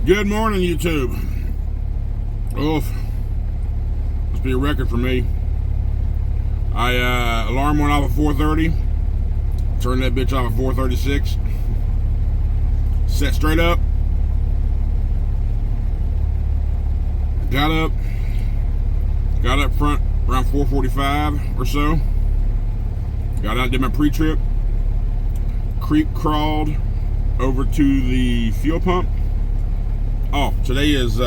Good morning, YouTube. Oof. Must be a record for me. Alarm went off at 4:30. Turned that bitch off at 4:36. Sat straight up. Got up front around 4:45 or so. Got out, did my pre-trip. Creep crawled over to the fuel pump. Oh, today is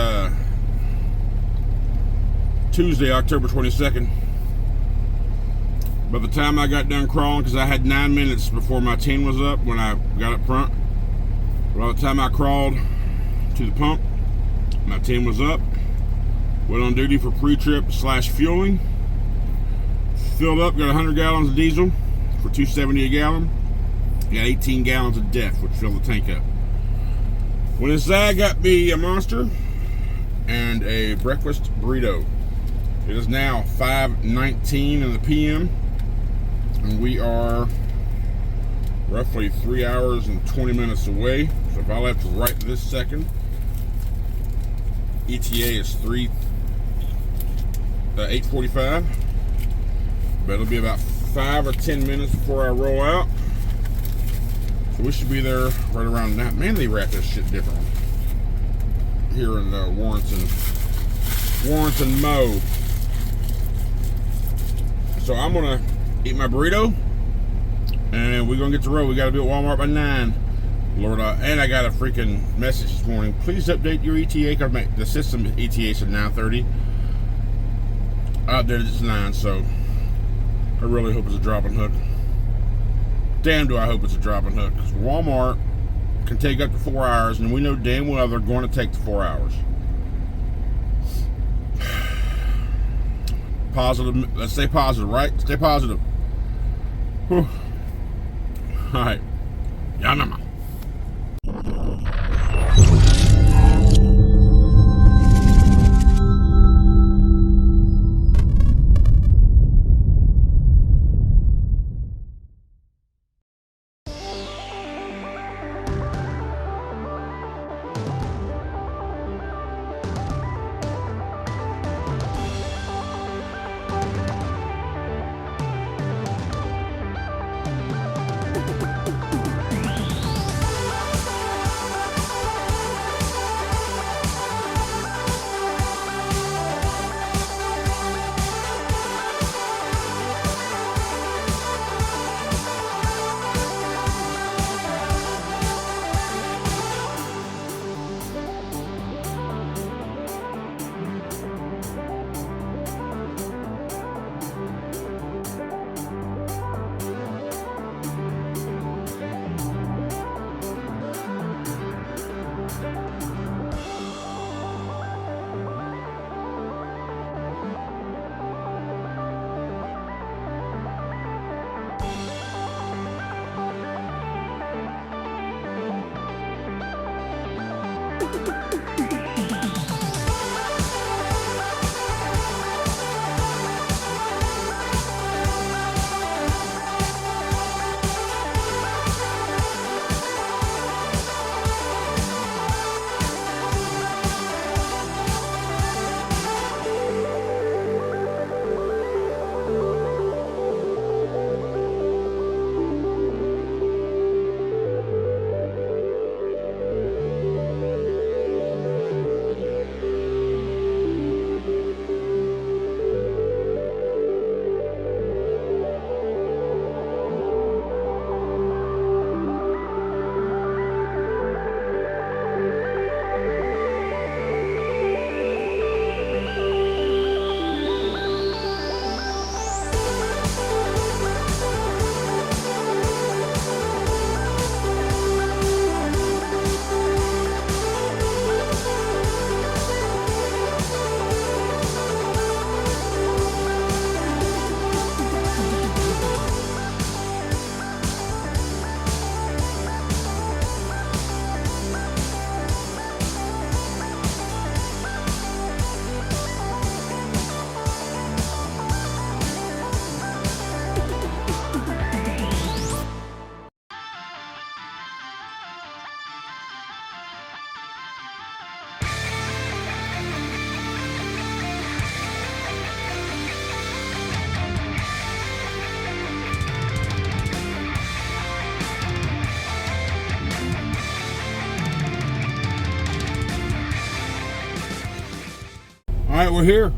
Tuesday, October 22nd. By the time I got done crawling, because I had 9 minutes before my team was up when I got up front. By the time I crawled to the pump, my team was up. Went on duty for pre-trip / fueling. Filled up, got 100 gallons of diesel for $2.70 a gallon. Got 18 gallons of DEF, which filled the tank up. Went inside, got me a Monster and a breakfast burrito. It is now 5:19 in the PM, and we are roughly 3 hours and 20 minutes away. So if I left right this second, ETA is 8:45. But it'll be about 5 or 10 minutes before I roll out. So we should be there right around now. Man, they wrap this shit differently here in Warrenton, Mo. So I'm gonna eat my burrito, and we're gonna get to road. We gotta be at Walmart by 9. Lord, and I got a freaking message this morning. Please update your ETA, because the system ETA said 9:30. Out there it's 9, so I really hope it's a dropping hook. Damn, do I hope it's a dropping hook, because Walmart can take up to 4 hours, and we know damn well they're going to take the 4 hours. Positive. Let's stay positive, right? Stay positive. Whew. All right. Yanama. right, we're here.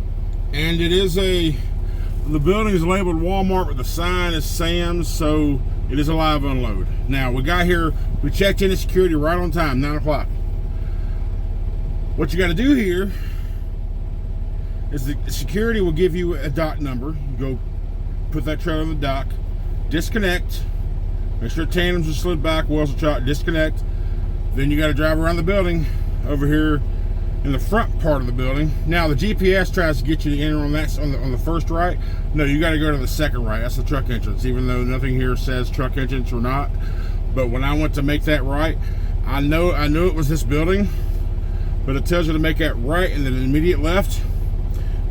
And it is the building is labeled Walmart, but the sign is Sam's, so it is a live unload. Now, we got here, we checked into security right on time, 9 o'clock. What you got to do here is the security will give you a dock number. You go put that trailer on the dock, disconnect, make sure tandems are slid back, wheels are shot, disconnect. Then you got to drive around the building over here in the front part of the building. Now the GPS tries to get you to enter on that on the first right. No, you got to go to the second right. That's the truck entrance, even though nothing here says truck entrance or not. But when I went to make that right, I knew it was this building, but it tells you to make that right and then an immediate left.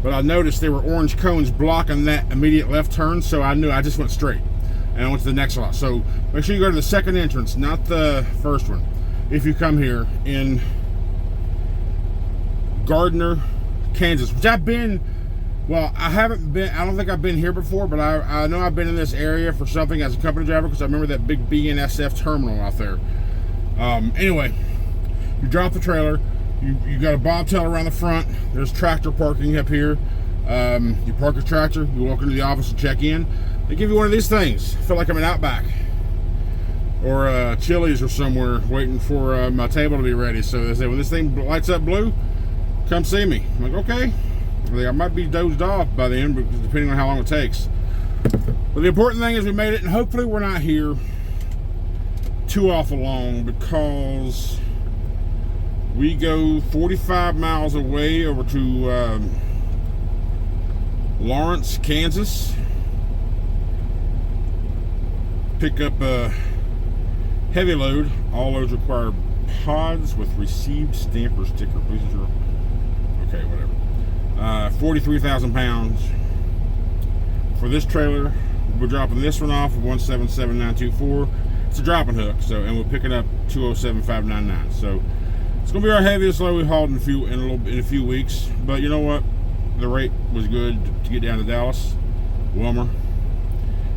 But I noticed there were orange cones blocking that immediate left turn, so I knew I just went straight and I went to the next lot. So make sure you go to the second entrance, not the first one, if you come here in Gardner, Kansas, which I've been, well, I haven't been, I don't think I've been here before, but I know I've been in this area for something as a company driver because I remember that big BNSF terminal out there. Anyway, you drop the trailer, you got a bobtail around the front, there's tractor parking up here. You park your tractor, you walk into the office and check in. They give you one of these things. I feel like I'm in Outback or Chili's or somewhere waiting for my table to be ready. So they say, when this thing lights up blue, come see me. I'm like, okay. I might be dozed off by the end, depending on how long it takes. But the important thing is we made it, and hopefully we're not here too awful long because we go 45 miles away over to Lawrence, Kansas. Pick up a heavy load. All loads require pods with received stamper sticker. Please ensure. Okay, whatever. 43,000 pounds. For this trailer, we're dropping this one off of 177924. It's a dropping hook, so, and we'll pick it up 207599. So it's gonna be our heaviest load we hauled in a few weeks. But you know what? The rate was good to get down to Dallas, Wilmer,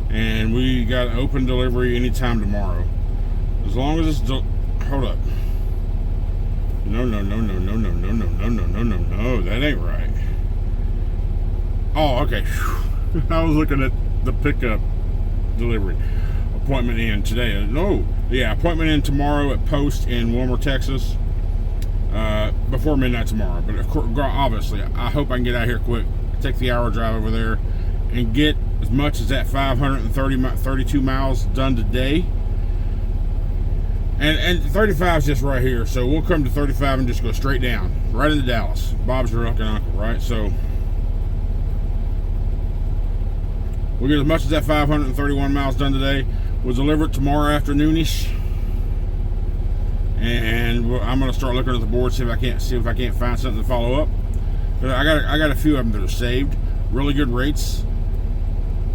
and we got open delivery anytime tomorrow. As long as it's hold up. No, that ain't right. Oh, okay. I was looking at the pickup delivery. Appointment in today. No, yeah, appointment in tomorrow at Post in Wilmer, Texas. Before midnight tomorrow. But of course, obviously, I hope I can get out here quick. Take the hour drive over there and get as much as that 532 miles done today. And 35 is just right here, so we'll come to 35 and just go straight down, right into Dallas. Bob's your uncle, right? So we'll get as much as that 531 miles done today. We'll deliver it tomorrow afternoonish, and I'm gonna start looking at the board, see if I can't find something to follow up. But I got a few of them that are saved, really good rates,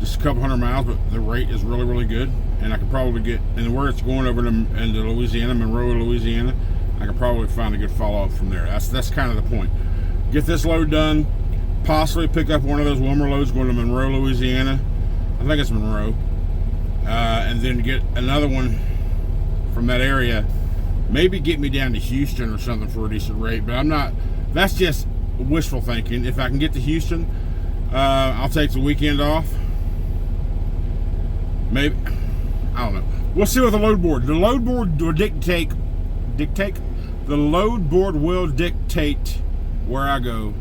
just a couple hundred miles, but the rate is really, really good. And I could probably get, and where it's going over into Louisiana, Monroe, Louisiana, I could probably find a good follow-up from there. That's kind of the point. Get this load done, possibly pick up one of those Wilmer loads going to Monroe, Louisiana. I think it's Monroe. And then get another one from that area. Maybe get me down to Houston or something for a decent rate, but I'm not, that's just wishful thinking. If I can get to Houston, I'll take the weekend off. Maybe. I don't know. We'll see with the load board. The load board will dictate. The load board will dictate where I go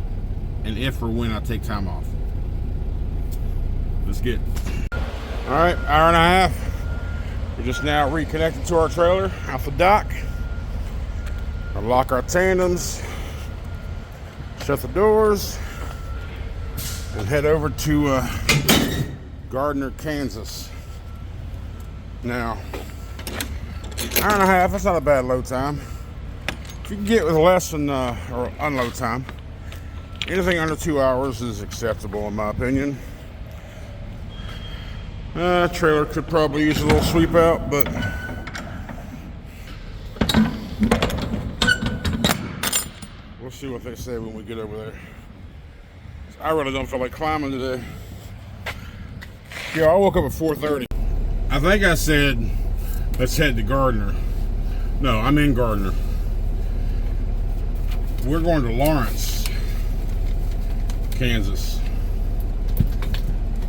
and if or when I take time off. Let's get. All right, hour and a half. We're just now reconnected to our trailer off the dock. Unlock our tandems, shut the doors, and head over to Gardner, Kansas. Now, hour and a half, that's not a bad load time. If you can get with less than, or unload time, anything under 2 hours is acceptable in my opinion. Trailer could probably use a little sweep out, but we'll see what they say when we get over there. I really don't feel like climbing today. Yeah, I woke up at 4:30. I think I said, let's head to Gardner. No, I'm in Gardner. We're going to Lawrence. Kansas.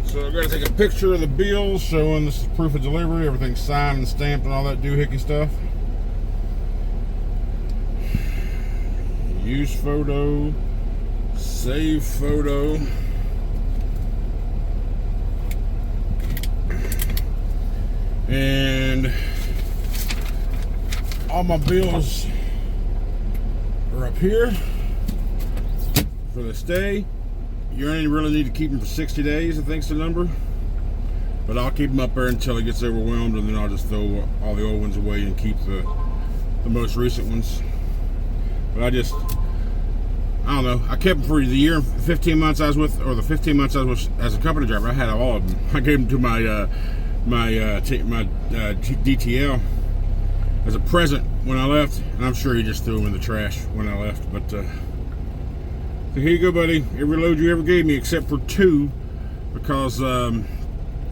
So I gotta take a picture of the bill showing this is proof of delivery, everything's signed and stamped and all that doohickey stuff. Use photo, save photo. And all my bills are up here for this day. You only really need to keep them for 60 days, I think's the number. But I'll keep them up there until it gets overwhelmed, and then I'll just throw all the old ones away and keep the most recent ones. But I don't know. I kept them for the year, 15 months I was with, or the 15 months I was with as a company driver. I had all of them. I gave them to my DTL as a present when I left, and I'm sure he just threw them in the trash when I left. But so here you go, buddy. Every load you ever gave me, except for 2, because when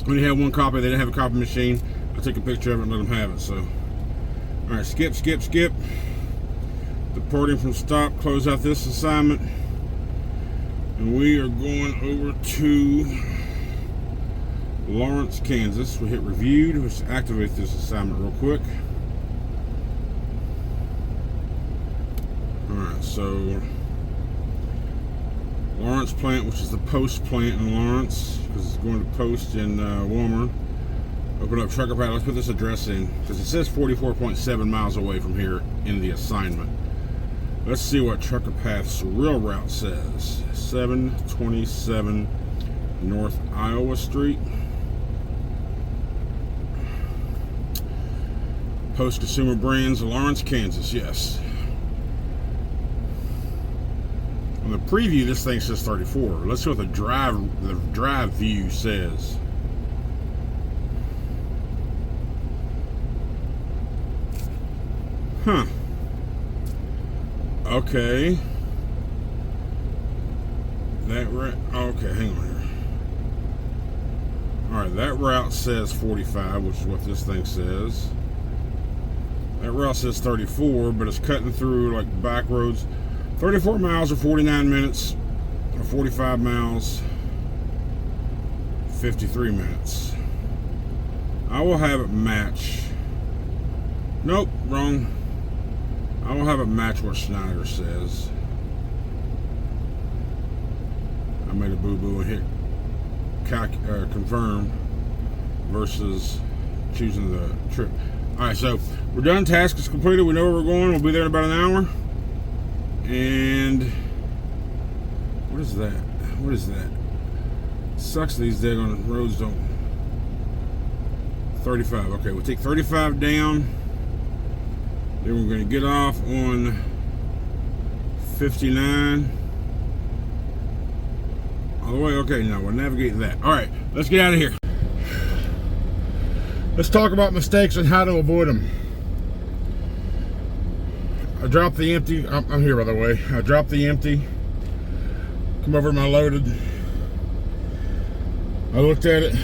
you had 1 copy, they didn't have a copy machine. I took a picture of it and let them have it. So, all right, skip. Departing from stop, close out this assignment, and we are going over to Lawrence, Kansas. We'll hit reviewed. Let's activate this assignment real quick. Alright, so Lawrence plant, which is the post plant in Lawrence, because it's going to post in Walmer. Open up trucker pad. Let's put this address in, because it says 44.7 miles away from here in the assignment. Let's see what Trucker Path's real route says. 727 North Iowa Street. Post Consumer Brands, Lawrence, Kansas. Yes. On the preview, this thing says 34. Let's see what the drive view says. Huh. Okay. That route. Okay, hang on here. All right, that route says 45, which is what this thing says. That route says 34, but it's cutting through like back roads. 34 miles or 49 minutes, or 45 miles, 53 minutes. I will have it match. Nope, wrong. I will have it match what Schneider says. I made a boo-boo and hit confirm versus choosing the trip. Alright, so we're done. Task is completed. We know where we're going. We'll be there in about an hour. And what is that? What is that? Sucks these daggone roads don't. 35. Okay, we'll take 35 down. Then we're going to get off on 59. All the way. Okay, now we're navigating that. All right, let's get out of here. Let's talk about mistakes and how to avoid them. I dropped the empty. I'm here, by the way. I dropped the empty. Come over to my loaded. I looked at it.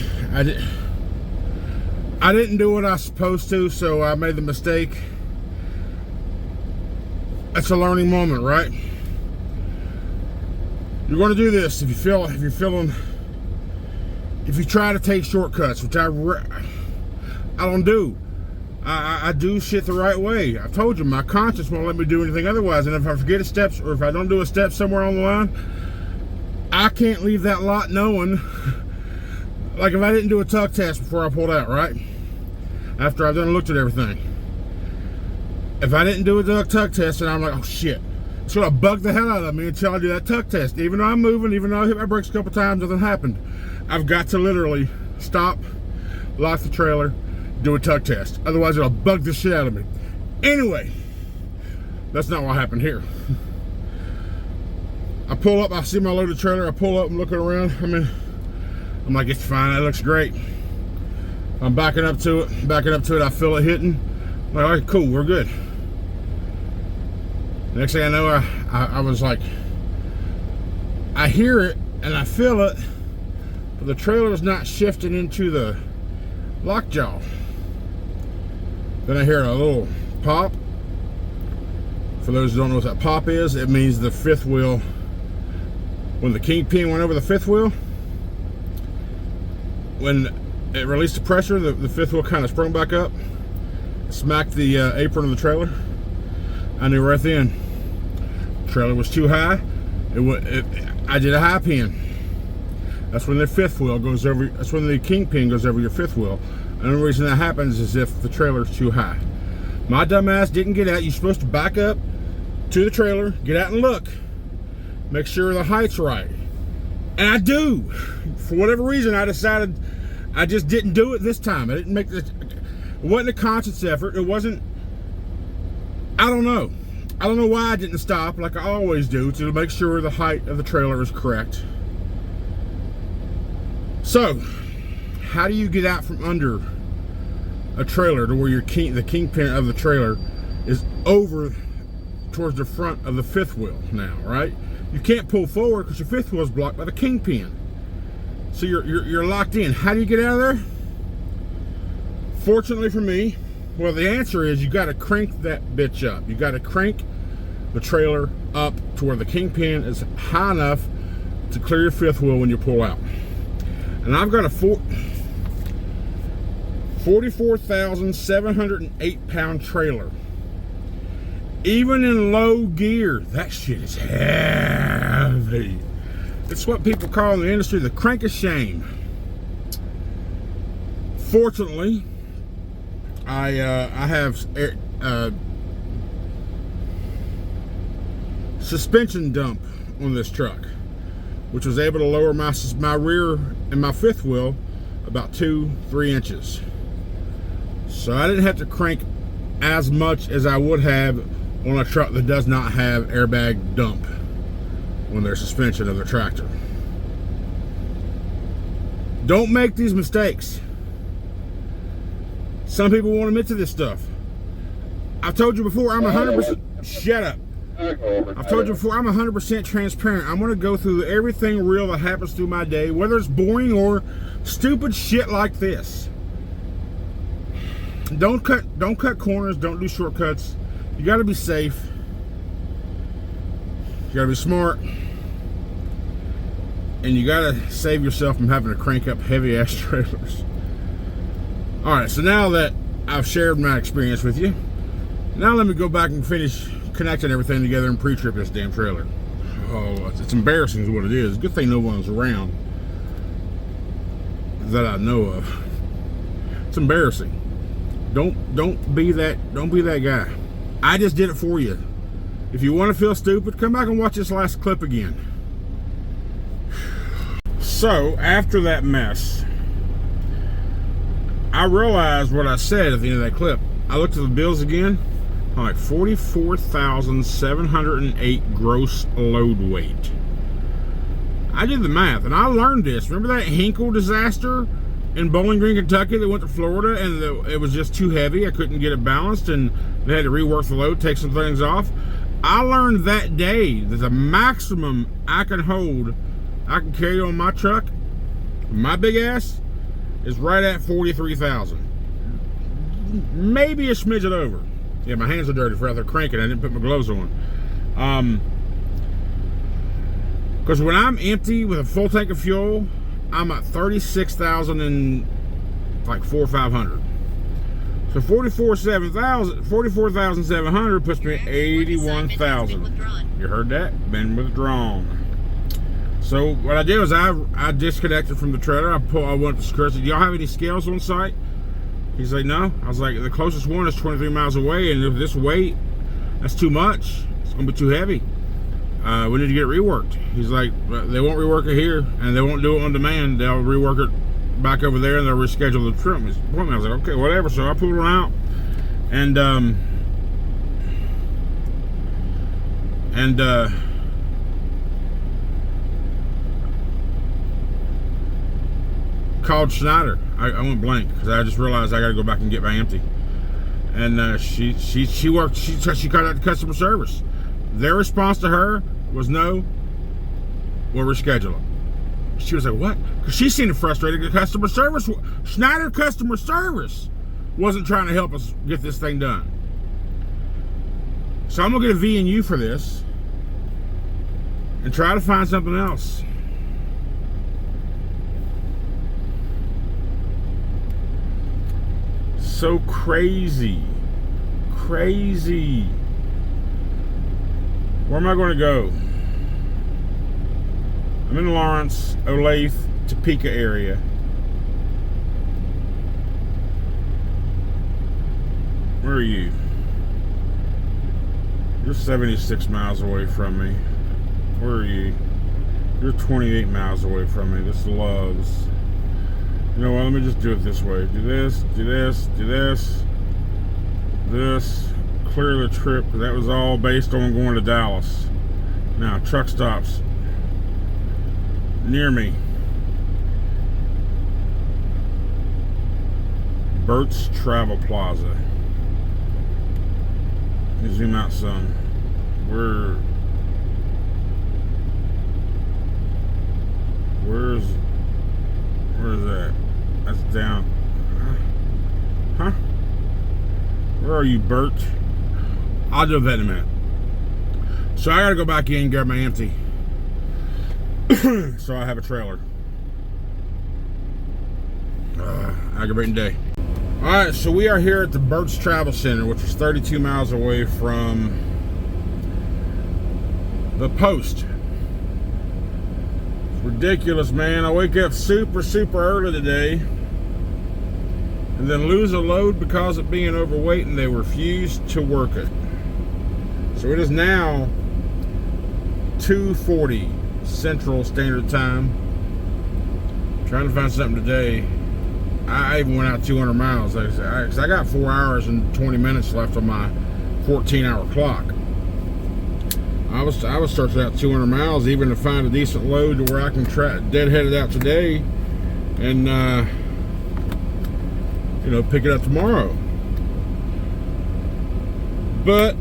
I didn't do what I was supposed to, so I made the mistake. It's a learning moment, right? You're going to do this if you try to take shortcuts, which I don't do. I do shit the right way. I told you, my conscience won't let me do anything otherwise. And if I forget a step, or if I don't do a step somewhere on the line, I can't leave that lot knowing. Like if I didn't do a tuck test before I pulled out, right? After I've done and looked at everything. If I didn't do a tuck test, and I'm like, oh shit, it's gonna bug the hell out of me until I do that tuck test. Even though I'm moving, even though I hit my brakes a couple times, nothing happened. I've got to literally stop, lock the trailer, do a tuck test. Otherwise, it'll bug the shit out of me. Anyway, that's not what happened here. I pull up, I see my loaded trailer, I pull up and looking around. I'm like, it's fine, that looks great. I'm backing up to it, I feel it hitting. I'm like, all right, cool, we're good. Next thing I know, I was like, I hear it and I feel it, but the trailer is not shifting into the lockjaw. Then I hear a little pop. For those who don't know what that pop is, it means the fifth wheel when the kingpin went over the fifth wheel, when it released the pressure, the fifth wheel kind of sprung back up, smacked the apron of the trailer. I knew right then the trailer was too high. I did a high pin. That's when the fifth wheel goes over. That's when the kingpin goes over your fifth wheel. And the only reason that happens is if the trailer's too high. My dumb ass didn't get out. You're supposed to back up to the trailer, get out and look, make sure the height's right. And I do. For whatever reason, I decided I just didn't do it this time. I didn't make this. It wasn't a conscious effort. It wasn't. I don't know. I don't know why I didn't stop like I always do to make sure the height of the trailer is correct. So, how do you get out from under a trailer to where the kingpin of the trailer is over towards the front of the fifth wheel now, right? You can't pull forward because your fifth wheel is blocked by the kingpin. So you're locked in. How do you get out of there? Fortunately for me, well, the answer is you got to crank that bitch up. You got to crank the trailer up to where the kingpin is high enough to clear your fifth wheel when you pull out. And I've got a 44,708 pound trailer. Even in low gear, that shit is heavy. It's what people call in the industry the crank of shame. Fortunately, I have suspension dump on this truck, which was able to lower my rear and my fifth wheel about 2-3 inches. So I didn't have to crank as much as I would have on a truck that does not have airbag dump on their suspension of the tractor. Don't make these mistakes. Some people won't admit to this stuff. I've told you before, I'm 100%. Shut up. I've told you before, I'm 100% transparent. I'm going to go through everything real that happens through my day, whether it's boring or stupid shit like this. Don't cut corners. Don't do shortcuts. You got to be safe. You got to be smart. And you got to save yourself from having to crank up heavy ass trailers. All right, so now that I've shared my experience with you, now let me go back and finish connecting everything together and pre-trip this damn trailer. Oh, it's embarrassing is what it is. Good thing no one's around that I know of. It's embarrassing. Don't be that guy. I just did it for you. If you want to feel stupid, come back and watch this last clip again. So, after that mess, I realized what I said at the end of that clip. I looked at the bills again. I'm like 44,708 gross load weight. I did the math, and I learned this. Remember that Hinkle disaster in Bowling Green, Kentucky that went to Florida, and it was just too heavy. I couldn't get it balanced, and they had to rework the load, take some things off. I learned that day that the maximum I can carry on my truck, my big ass, is right at 43,000. Maybe a smidgen over. Yeah, my hands are dirty for out there cranking. I didn't put my gloves on. Because when I'm empty with a full tank of fuel, I'm at 36,000 and like 400 or 500. So 44,700 puts me at 81,000. You heard that? Been withdrawn. So what I did was I disconnected from the trailer. I went to Chris. Said, "Do y'all have any scales on site?" He's like, "No." I was like, "The closest one is 23 miles away, and if this weight, that's too much. It's gonna be too heavy. We need to get it reworked." He's like, "They won't rework it here, and they won't do it on demand. They'll rework it back over there, and they'll reschedule the appointment." I was like, "Okay, whatever." So I pulled one out, and called Schneider. I went blank because I just realized I got to go back and get my empty. And she got out to customer service. Their response to her was, "No, we'll reschedule it." She was like, "What?" Because she seemed frustrated. The customer service, Schneider customer service, wasn't trying to help us get this thing done. So I'm gonna get a V&U for this. and try to find something else. So crazy. Crazy. Where am I going to go? I'm in Lawrence, Olathe, Topeka area. Where are you? You're 76 miles away from me. Where are you? You're 28 miles away from me. This loves. You know what? Let me just do it this way. Do this, do this, do this. This. Clear the trip. That was all based on going to Dallas. Now, truck stops near me. Burt's Travel Plaza. Let me zoom out some. Where's that? That's down. Huh? Where are you, Bert? I'll do that in a minute. So I gotta go back in and grab my empty. So I have a trailer. Aggravating day. Alright, so we are here at the Burt's Travel Center, which is 32 miles away from the post. It's ridiculous, man. I wake up super early today and then lose a load because of being overweight, and they refuse to work it. So it is now 2:40 Central Standard Time. Trying to find something today. I even went out 200 miles. I got 4 hours and 20 minutes left on my 14-hour clock. I was searching out 200 miles even to find a decent load to where I can deadhead it out today and pick it up tomorrow. But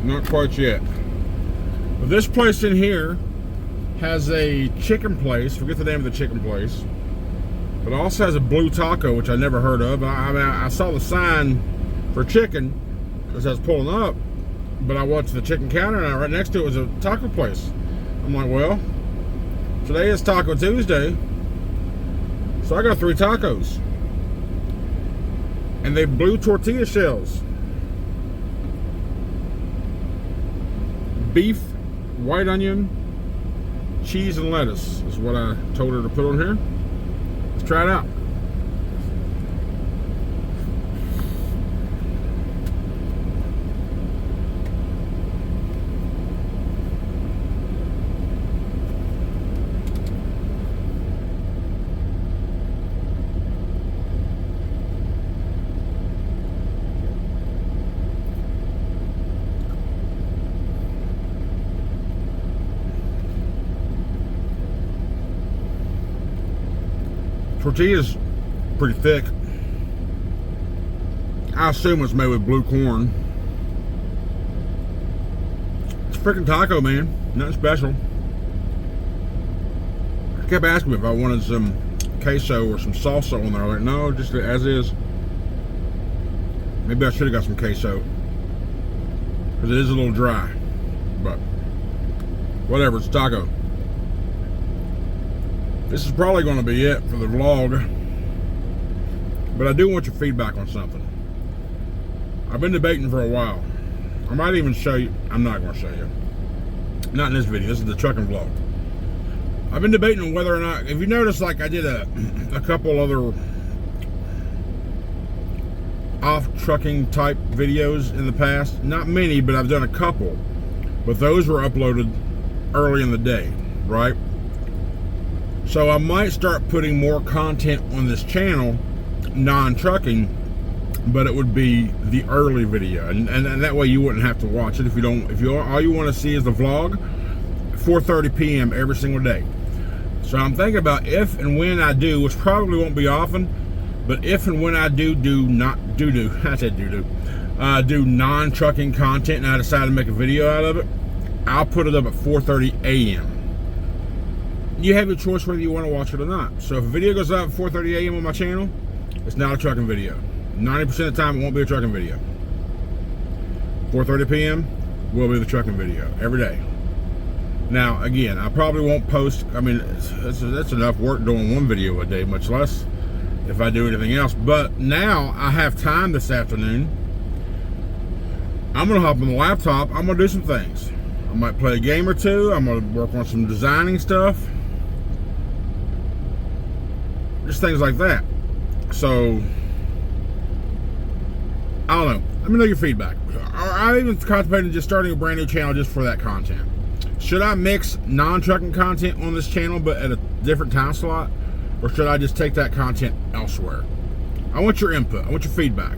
not quite yet. But this place in here has a chicken place. Forget the name of the chicken place, but it also has a blue taco, which I never heard of. I saw the sign for chicken as I was pulling up, but I went to the chicken counter and right next to it was a taco place. I'm like, well, today is Taco Tuesday, so I got 3 tacos, and they blue tortilla shells, beef, white onion, cheese, and lettuce is what I told her to put on here. Let's try it out. Tortilla's pretty thick. I assume it's made with blue corn. It's a freaking taco, man. Nothing special. I kept asking me if I wanted some queso or some salsa on there. I'm like, no, just as is. Maybe I should have got some queso, because it is a little dry. But whatever, it's a taco. This is probably going to be it for the vlog, but I do want your feedback on something. I've been debating for a while. I might even show you. I'm not going to show you. Not in this video. This is the trucking vlog. I've been debating on whether or not, if you notice, like I did a couple other off-trucking type videos in the past. Not many, but I've done a couple. But those were uploaded early in the day, right? So I might start putting more content on this channel, non-trucking, but it would be the early video, and that way you wouldn't have to watch it if all you want to see is the vlog. 4:30 p.m. every single day. So I'm thinking about if and when I do, which probably won't be often, but if and when I do non-trucking content and I decide to make a video out of it, I'll put it up at 4:30 a.m. You have your choice whether you want to watch it or not. So if a video goes out at 4:30 a.m. on my channel, it's not a trucking video. 90% of the time, it won't be a trucking video. 4:30 p.m., will be the trucking video every day. Now, again, I probably won't post. I mean, that's enough work doing one video a day, much less if I do anything else. But now I have time this afternoon. I'm gonna hop on the laptop. I'm gonna do some things. I might play a game or two. I'm gonna work on some designing stuff, just things like that. So I don't know. Let me know your feedback. I even contemplated just starting a brand new channel just for that content. Should I mix non-trucking content on this channel but at a different time slot, or should I just take that content elsewhere? I want your input. I want your feedback.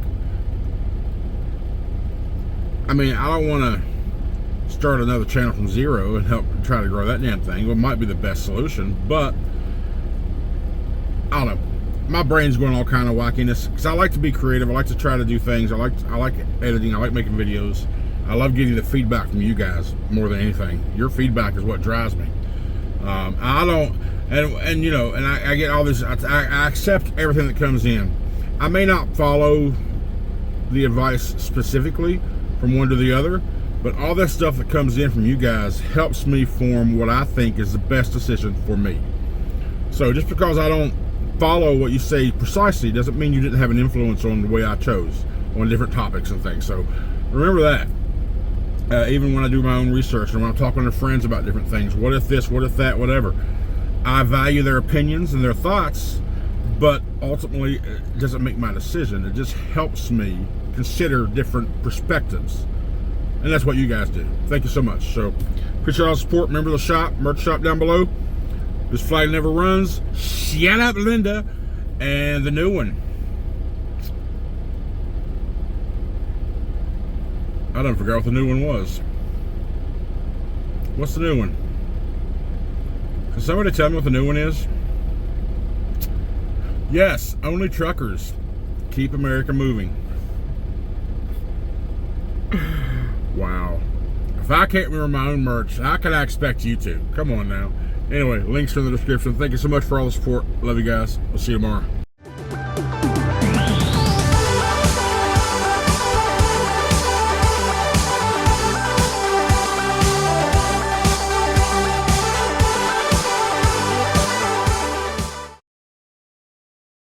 I mean, I don't want to start another channel from zero and help try to grow that damn thing. It might be the best solution, but I don't know. My brain's going all kind of wackiness because I like to be creative. I like to try to do things. I like editing. I like making videos. I love getting the feedback from you guys more than anything. Your feedback is what drives me. I don't, and you know, and I get all this. I accept everything that comes in. I may not follow the advice specifically from one to the other, but all that stuff that comes in from you guys helps me form what I think is the best decision for me. So just because I don't follow what you say precisely doesn't mean you didn't have an influence on the way I chose on different topics and things. So remember that. Even when I do my own research and when I'm talking to friends about different things, what if this, what if that, whatever, I value their opinions and their thoughts, but ultimately it doesn't make my decision. It just helps me consider different perspectives, and that's what you guys do. Thank you so much. So appreciate all the support. Remember the shop, merch shop down below. This flag never runs. Sheyut Up Lenduh, and the new one. I don't forget what the new one was. What's the new one? Can somebody tell me what the new one is? Yes, OnlyTruckers. Keep America moving. Wow. If I can't remember my own merch, how can I expect you to? Come on now. Anyway, links are in the description. Thank you so much for all the support. Love you guys. We'll see you tomorrow.